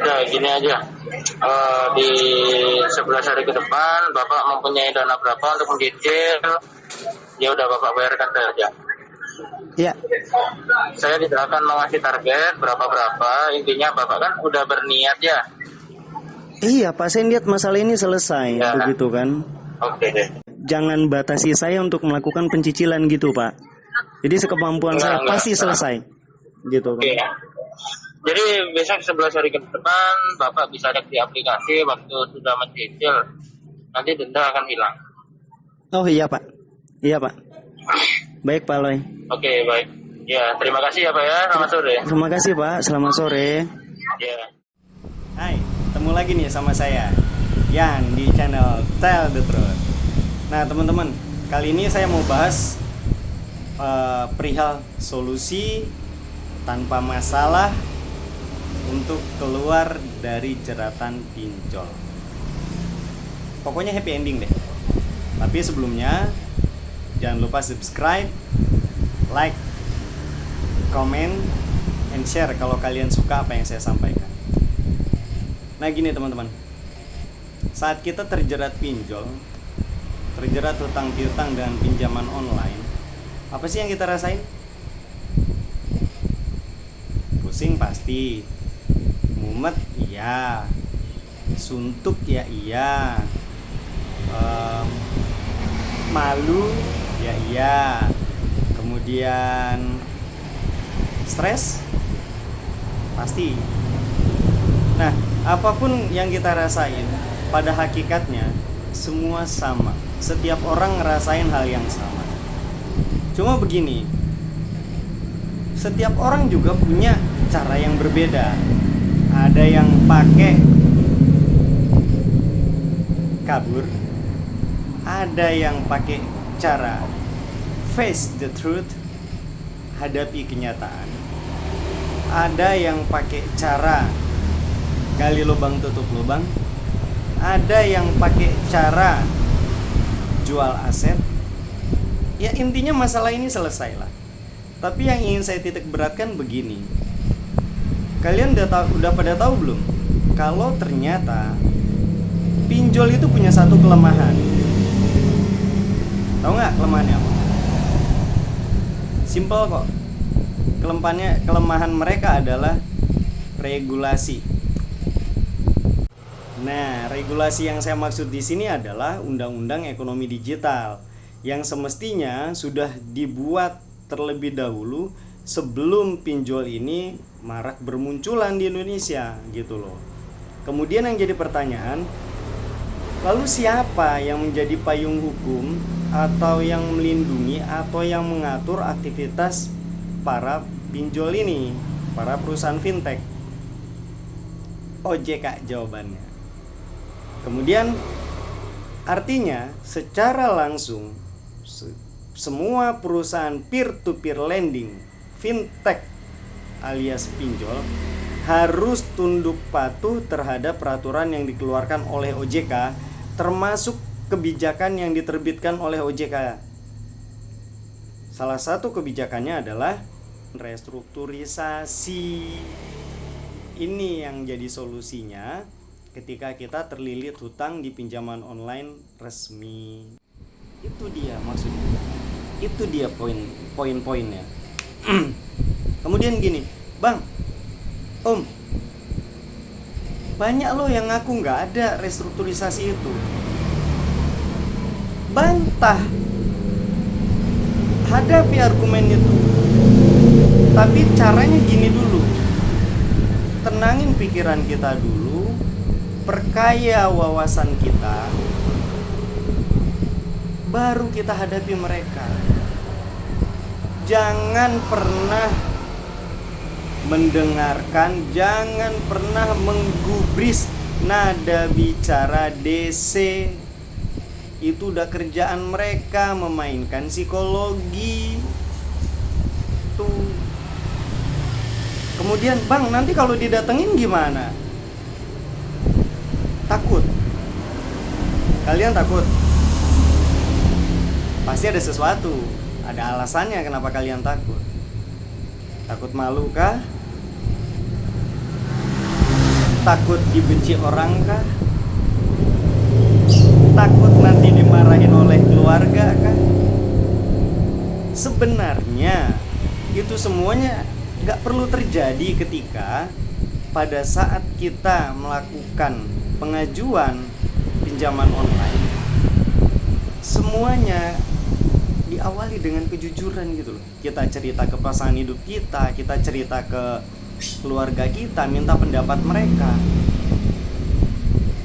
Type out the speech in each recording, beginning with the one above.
udah gini aja. Di 11 hari ke depan Bapak mempunyai dana berapa untuk mencicil, ya udah Bapak bayarkan saja. Ya, Saya tidak akan mengasih target berapa-berapa, intinya Bapak kan udah berniat ya. iya Pak, saya lihat masalah ini selesai, Ya. begitu kan. Oke deh. Jangan batasi saya untuk melakukan pencicilan gitu Pak. Jadi sekemampuan saya pasti selesai, gitu kan. Oke. Jadi besok 11 hari ke depan Bapak bisa cek di aplikasi, waktu sudah mencicil nanti denda akan hilang. Oh iya Pak, iya Pak. Baik Pak Loy. Oke, baik. Ya, terima kasih ya Pak ya. Selamat sore. Terima kasih Pak, selamat sore. Ya. Hai, ketemu lagi nih sama saya Yan di channel Tell the Truth. Nah teman-teman, kali ini saya mau bahas perihal solusi tanpa masalah untuk keluar dari jeratan pinjol. Pokoknya happy ending deh. Tapi sebelumnya jangan lupa subscribe, like, comment, and share kalau kalian suka apa yang saya sampaikan. Nah gini teman-teman, saat kita terjerat pinjol, terjerat hutang piutang dengan pinjaman online, apa sih yang kita rasain? Pusing pasti, mumet iya, suntuk ya iya, malu ya iya, kemudian stres pasti. Nah, apapun yang kita rasain, pada hakikatnya semua sama. Setiap orang ngerasain hal yang sama. Cuma begini, setiap orang juga punya cara yang berbeda. Ada yang pakai kabur, ada yang pakai cara face the truth, hadapi kenyataan. Ada yang pakai cara gali lubang tutup lubang. Ada yang pakai cara jual aset. Ya intinya masalah ini selesai lah. Tapi yang ingin saya titik beratkan begini, kalian udah pada tahu belum kalau ternyata pinjol itu punya satu kelemahan? Tahu nggak kelemahannya apa? Simple kok. Kelemahan mereka adalah regulasi. Nah, regulasi yang saya maksud di sini adalah Undang-Undang Ekonomi Digital yang semestinya sudah dibuat terlebih dahulu sebelum pinjol ini marak bermunculan di Indonesia gitu loh. Kemudian yang jadi pertanyaan, lalu siapa yang menjadi payung hukum atau yang melindungi atau yang mengatur aktivitas para pinjol ini, para perusahaan fintech? OJK jawabannya. Kemudian artinya secara langsung semua perusahaan peer-to-peer lending, fintech alias pinjol harus tunduk patuh terhadap peraturan yang dikeluarkan oleh OJK, termasuk kebijakan yang diterbitkan oleh OJK. Salah satu kebijakannya adalah restrukturisasi. Ini yang jadi solusinya ketika kita terlilit hutang di pinjaman online resmi. Itu dia maksudnya. Itu dia poin-poinnya. Kemudian gini, Bang, Om, banyak loh yang ngaku nggak ada restrukturisasi itu. Bantah, hadapi argumen itu. Tapi caranya gini dulu, tenangin pikiran kita dulu, perkaya wawasan kita, baru kita hadapi mereka. Jangan pernah mendengarkan, jangan pernah menggubris nada bicara DC. Itu udah kerjaan mereka, memainkan psikologi tuh. Kemudian, Bang, nanti kalau didatengin gimana? Takut. Kalian takut? Pasti ada sesuatu, ada alasannya kenapa kalian takut. Takut malu kah? Takut dibenci orang kah? Takut nanti dimarahin oleh keluarga kah? Sebenarnya itu semuanya gak perlu terjadi ketika pada saat kita melakukan pengajuan pinjaman online. Semuanya diawali dengan kejujuran gitu loh. Kita cerita ke pasangan hidup kita cerita ke keluarga kita, minta pendapat mereka.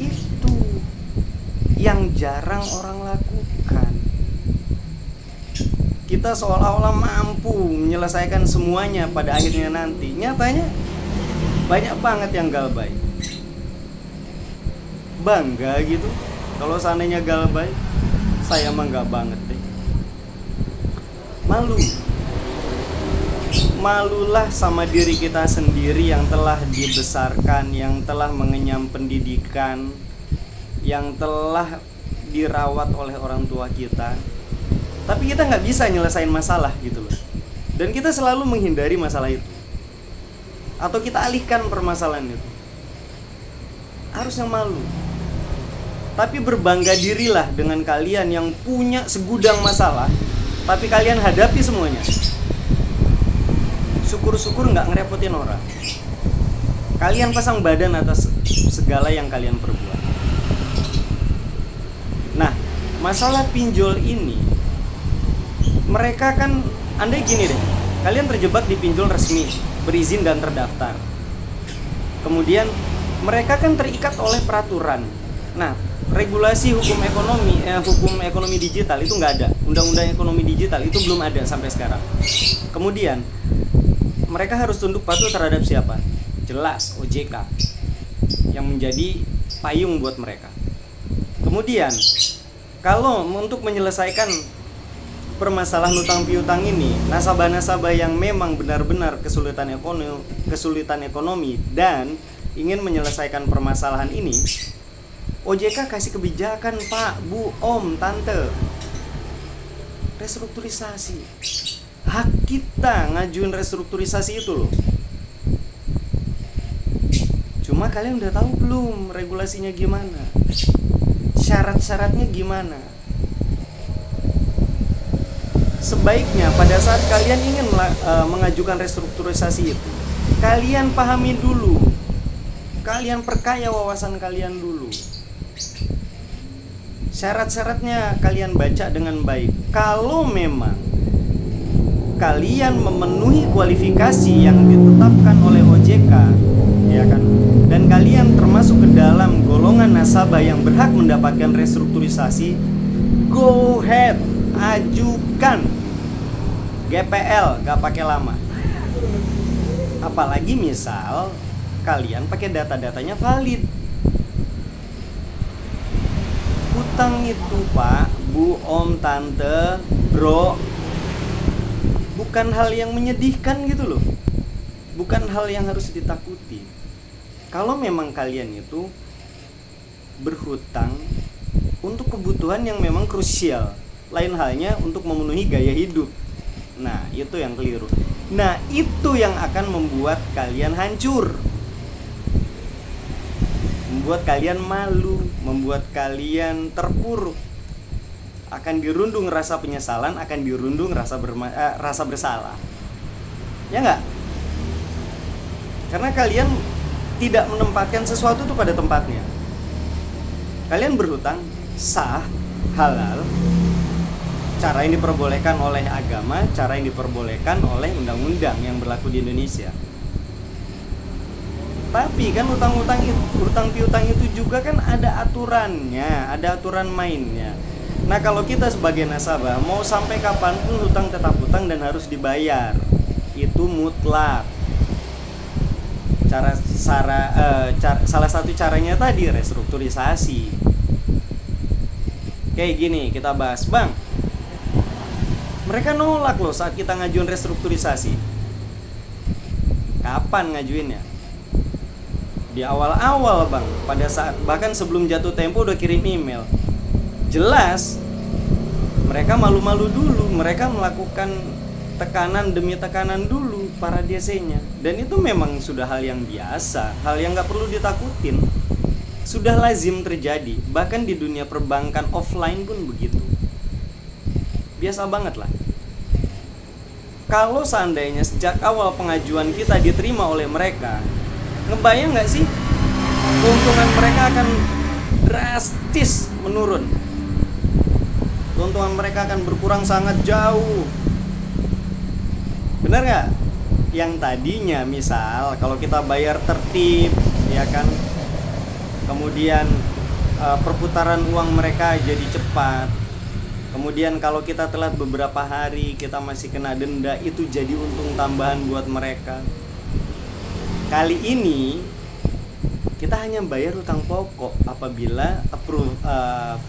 Itu yang jarang orang lakukan. Kita seolah-olah mampu menyelesaikan semuanya pada akhirnya nanti. Nyatanya banyak banget yang galbay. Bangga gitu kalau seandainya galbay. Saya mah nggak banget deh. Malulah sama diri kita sendiri yang telah dibesarkan, yang telah mengenyam pendidikan, yang telah dirawat oleh orang tua kita. Tapi kita nggak bisa nyelesain masalah gitu loh. Dan kita selalu menghindari masalah itu, atau kita alihkan permasalahan itu. Harusnya malu. Tapi berbangga dirilah dengan kalian yang punya segudang masalah, tapi kalian hadapi semuanya. Syukur-syukur nggak ngerepotin orang. Kalian pasang badan atas segala yang kalian perbuat. Nah, masalah pinjol ini, mereka kan, andai gini deh, kalian terjebak di pinjol resmi, berizin dan terdaftar. Kemudian mereka kan terikat oleh peraturan. Nah, regulasi hukum ekonomi digital itu nggak ada. Undang-undang ekonomi digital itu belum ada sampai sekarang. Kemudian mereka harus tunduk patuh terhadap siapa? Jelas OJK yang menjadi payung buat mereka. Kemudian kalau untuk menyelesaikan permasalahan utang piutang ini, nasabah-nasabah yang memang benar-benar kesulitan ekonomi dan ingin menyelesaikan permasalahan ini, OJK kasih kebijakan, Pak, Bu, Om, Tante. Restrukturisasi. Hak kita ngajuin restrukturisasi itu loh. Cuma kalian udah tahu belum regulasinya gimana? Syarat-syaratnya gimana? Sebaiknya pada saat kalian ingin mengajukan restrukturisasi itu, kalian pahami dulu. Kalian perkaya wawasan kalian dulu. Syarat-syaratnya kalian baca dengan baik. Kalau memang kalian memenuhi kualifikasi yang ditetapkan oleh OJK, ya kan, dan kalian termasuk ke dalam golongan nasabah yang berhak mendapatkan restrukturisasi, go ahead, ajukan GPL, gak pakai lama. Apalagi misal kalian pakai data-datanya valid. Hutang itu, Pak, Bu, Om, Tante, Bro, bukan hal yang menyedihkan gitu loh. Bukan hal yang harus ditakuti. Kalau memang kalian itu berhutang untuk kebutuhan yang memang krusial, lain halnya untuk memenuhi gaya hidup. Nah, itu yang keliru. Nah, itu yang akan membuat kalian hancur, membuat kalian malu, membuat kalian terpuruk. Akan dirundung rasa penyesalan, akan dirundung rasa bersalah. Ya enggak? Karena kalian tidak menempatkan sesuatu itu pada tempatnya. Kalian berhutang sah, halal, cara yang diperbolehkan oleh agama, cara yang diperbolehkan oleh undang-undang yang berlaku di Indonesia. Tapi kan utang piutang itu juga kan ada aturannya, ada aturan mainnya. Nah, kalau kita sebagai nasabah mau sampai kapanpun hutang tetap hutang dan harus dibayar, itu mutlak. Salah satu caranya tadi restrukturisasi. Kayak gini, kita bahas, Bang. Mereka nolak loh saat kita ngajuin restrukturisasi. Kapan ngajuinnya? Di awal-awal, Bang. Pada saat, bahkan sebelum jatuh tempo udah kirim email. Jelas mereka malu-malu dulu, mereka melakukan tekanan demi tekanan dulu. para DC-nya. Dan itu memang sudah hal yang biasa, hal yang nggak perlu ditakutin, sudah lazim terjadi. Bahkan di dunia perbankan offline pun begitu, biasa banget lah. Kalau seandainya sejak awal pengajuan kita diterima oleh mereka, ngebayang nggak sih keuntungan mereka akan drastis menurun, keuntungan mereka akan berkurang sangat jauh. Bener nggak? Yang tadinya misal kalau kita bayar tertib, ya kan, kemudian perputaran uang mereka jadi cepat, kemudian kalau kita telat beberapa hari kita masih kena denda, itu jadi untung tambahan buat mereka. Kali ini kita hanya bayar utang pokok apabila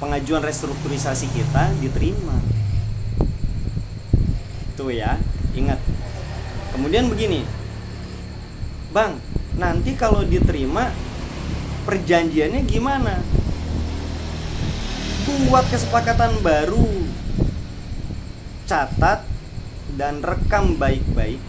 pengajuan restrukturisasi kita diterima. Tuh ya, ingat. Kemudian begini, Bang, nanti kalau diterima perjanjiannya gimana? Buat kesepakatan baru, catat dan rekam baik-baik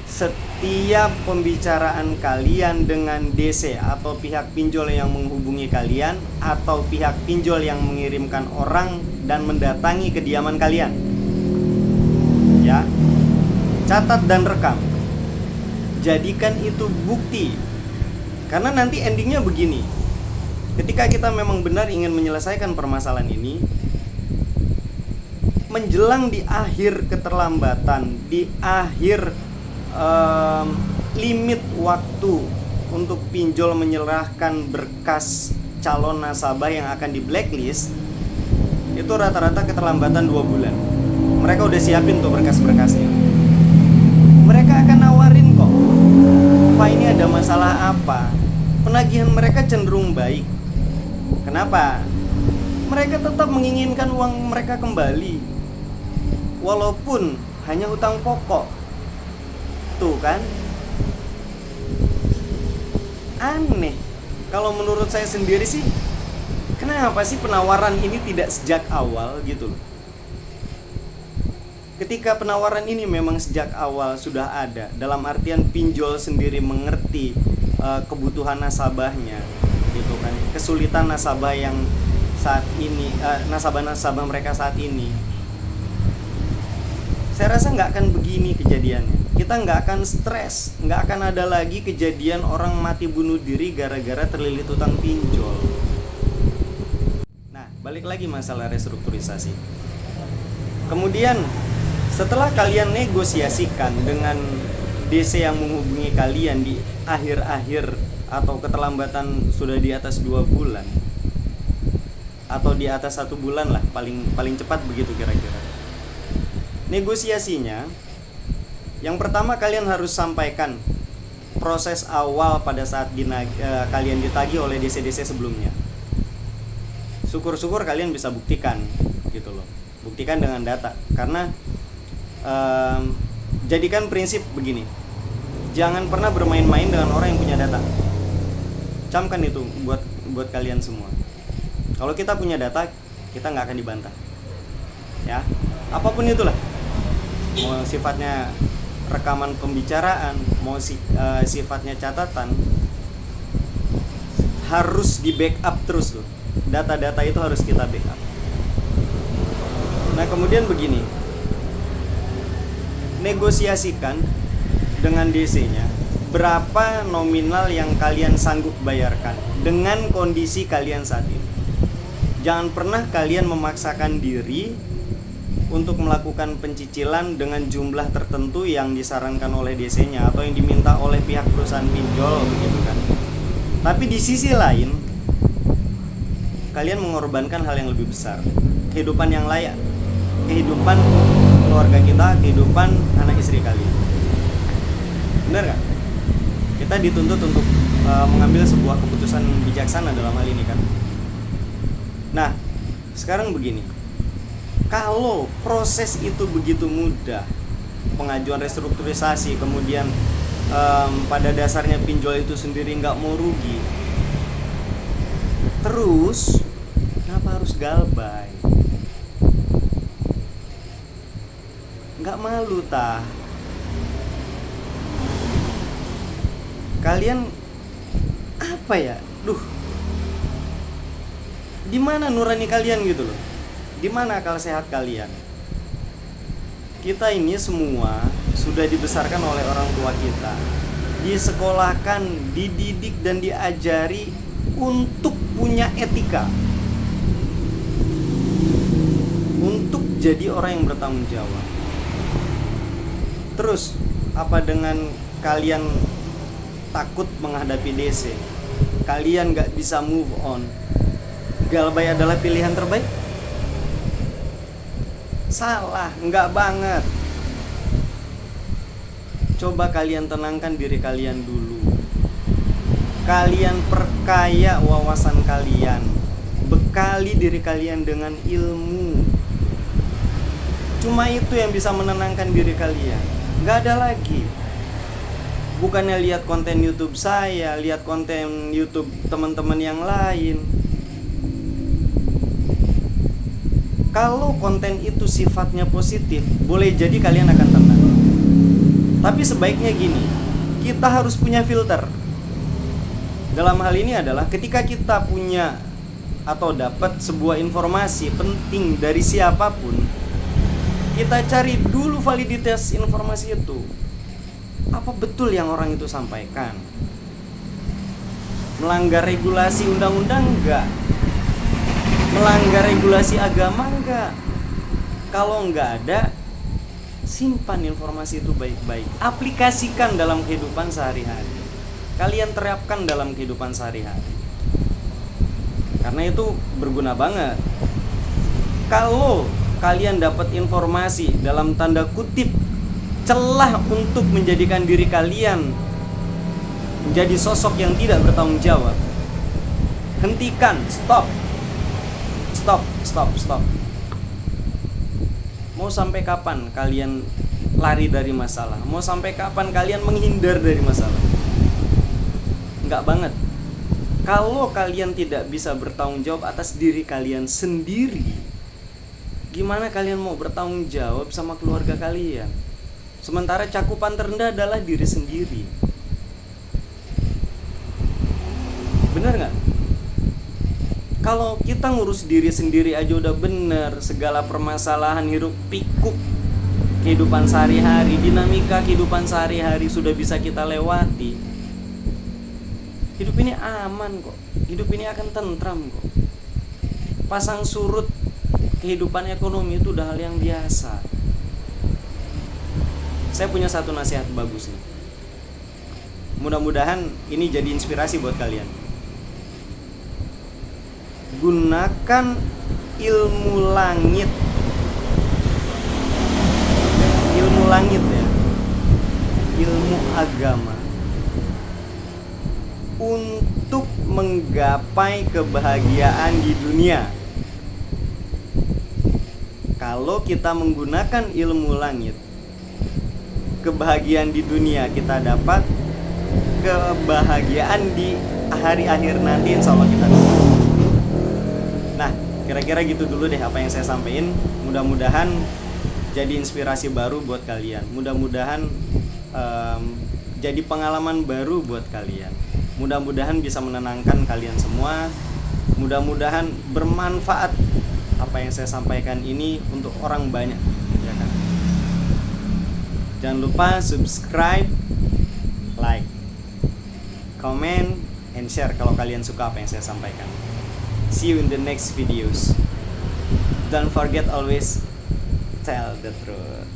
setiap pembicaraan kalian dengan DC atau pihak pinjol yang menghubungi kalian atau pihak pinjol yang mengirimkan orang dan mendatangi kediaman kalian. Ya, catat dan rekam. Jadikan itu bukti. Karena nanti endingnya begini. Ketika kita memang benar ingin menyelesaikan permasalahan ini, menjelang di akhir keterlambatan, di akhir limit waktu untuk pinjol menyerahkan berkas calon nasabah yang akan di blacklist, itu rata-rata keterlambatan 2 bulan. Mereka udah siapin tuh berkas-berkasnya. Mereka akan nawarin kok, Pak, ini ada masalah apa? Penagihan mereka cenderung baik. Kenapa? Mereka tetap menginginkan uang mereka kembali, walaupun hanya hutang pokok. Tuh kan, aneh. Kalau menurut saya sendiri sih, kenapa sih penawaran ini tidak sejak awal gitu loh. Ketika penawaran ini memang sejak awal sudah ada, dalam artian pinjol sendiri mengerti kebutuhan nasabahnya gitu kan, kesulitan nasabah yang saat ini, nasabah-nasabah mereka saat ini, saya rasa nggak akan begini kejadiannya. Kita nggak akan stres, nggak akan ada lagi kejadian orang mati bunuh diri gara-gara terlilit utang pinjol. Nah, balik lagi masalah restrukturisasi. Kemudian setelah kalian negosiasikan dengan DC yang menghubungi kalian di akhir-akhir atau keterlambatan sudah di atas 2 bulan atau di atas 1 bulan lah, paling cepat begitu kira-kira. Negosiasinya, yang pertama kalian harus sampaikan proses awal pada saat kalian ditagih oleh DC-DC sebelumnya. Syukur-syukur kalian bisa buktikan gitu loh, buktikan dengan data. Karena jadikan prinsip begini, jangan pernah bermain-main dengan orang yang punya data. Camkan itu buat kalian semua. Kalau kita punya data, kita nggak akan dibantah, ya, apapun itulah. Mau sifatnya rekaman pembicaraan, mau sifatnya catatan, harus di backup terus tuh. Data-data itu harus kita backup. Nah, kemudian begini, negosiasikan dengan DC-nya berapa nominal yang kalian sanggup bayarkan dengan kondisi kalian saat ini. Jangan pernah kalian memaksakan diri untuk melakukan pencicilan dengan jumlah tertentu yang disarankan oleh DC-nya atau yang diminta oleh pihak perusahaan pinjol begitu kan. Tapi di sisi lain, kalian mengorbankan hal yang lebih besar, kehidupan yang layak, kehidupan keluarga kita, kehidupan anak istri kalian. Benar gak? Kita dituntut untuk mengambil sebuah keputusan bijaksana dalam hal ini kan. Nah, sekarang begini, kalau proses itu begitu mudah, pengajuan restrukturisasi, kemudian pada dasarnya pinjol itu sendiri nggak mau rugi, terus kenapa harus galbay? Nggak malu tah? kalian apa ya? Di mana nurani kalian gitu loh? Di mana akal sehat kalian? Kita ini semua sudah dibesarkan oleh orang tua kita, disekolahkan, dididik dan diajari untuk punya etika, untuk jadi orang yang bertanggung jawab. Terus apa dengan kalian takut menghadapi DC? Kalian gak bisa move on? Galbay adalah pilihan terbaik? Salah, enggak banget. Coba kalian tenangkan diri kalian dulu. Kalian perkaya wawasan kalian, bekali diri kalian dengan ilmu. Cuma itu yang bisa menenangkan diri kalian. Enggak ada lagi. Bukannya lihat konten YouTube saya, lihat konten YouTube teman-teman yang lain. Kalau konten itu sifatnya positif, boleh jadi kalian akan tenang. Tapi sebaiknya gini, kita harus punya filter. Dalam hal ini adalah ketika kita punya atau dapat sebuah informasi penting dari siapapun, kita cari dulu validitas informasi itu. Apa betul yang orang itu sampaikan? Melanggar regulasi undang-undang enggak? Melanggar regulasi agama enggak? Kalau enggak ada, simpan informasi itu baik-baik. Aplikasikan dalam kehidupan sehari-hari. Kalian terapkan dalam kehidupan sehari-hari. Karena itu berguna banget. Kalau kalian dapat informasi dalam tanda kutip celah untuk menjadikan diri kalian menjadi sosok yang tidak bertanggung jawab, hentikan, stop. Mau sampai kapan kalian lari dari masalah? Mau sampai kapan kalian menghindar dari masalah? Enggak banget. Kalau kalian tidak bisa bertanggung jawab atas diri kalian sendiri, gimana kalian mau bertanggung jawab sama keluarga kalian? Sementara cakupan terendah adalah diri sendiri. Bener nggak? Kalau kita ngurus diri sendiri aja udah bener, segala permasalahan hiruk pikuk kehidupan sehari-hari, dinamika kehidupan sehari-hari sudah bisa kita lewati. Hidup ini aman kok. Hidup ini akan tentram kok. Pasang surut kehidupan ekonomi itu udah hal yang biasa. Saya punya satu nasihat bagus nih. Mudah-mudahan ini jadi inspirasi buat kalian. Gunakan ilmu langit ya, ilmu agama untuk menggapai kebahagiaan di dunia. Kalau kita menggunakan ilmu langit, kebahagiaan di dunia kita dapat, kebahagiaan di hari akhir nanti insya Allah kita dapat. Nah, kira-kira gitu dulu deh apa yang saya sampaikan. Mudah-mudahan jadi inspirasi baru buat kalian. Mudah-mudahan jadi pengalaman baru buat kalian. Mudah-mudahan bisa menenangkan kalian semua. Mudah-mudahan bermanfaat apa yang saya sampaikan ini untuk orang banyak, ya kan? Jangan lupa subscribe, like, comment, and share kalau kalian suka apa yang saya sampaikan. See you in the next videos. Don't forget always tell the truth.